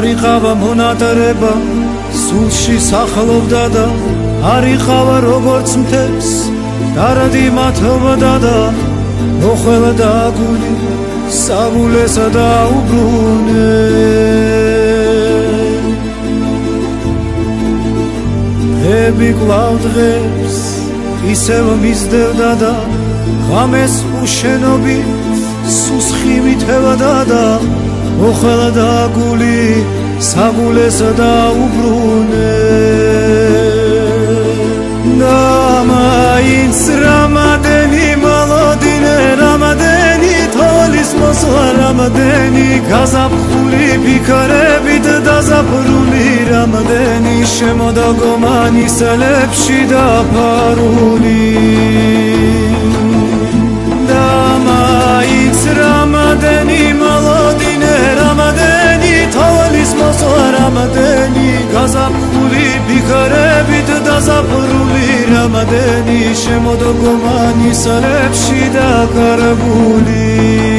არ იყავა მონატრება სულში სახლობდა და არ იყავა როგორც მთებს დარადი მათოვდა და მოხველდა გული საგულესა დაუბრუნე ები კვლავ დღეს ისევ მისდევდა და ღამეს უშენობით სუსხი მითევდა და მოხველდა გული საგულესა დაუბრუნე და მაინც რამადენი მოლოდინე რამადენი თოლის მოსვლა რამადენი გაზაფხული ფიქრებით დაზაფრული რამადენი შემოდა გომანისელებში დაფარული და მაინც რამადენი მოლოდინე რამადენი თოლის მოსვლა რამადენი გაზაფხული ფიქრებით დაზაფრული რამადენი შემოდა გომანისელებში დაკარგული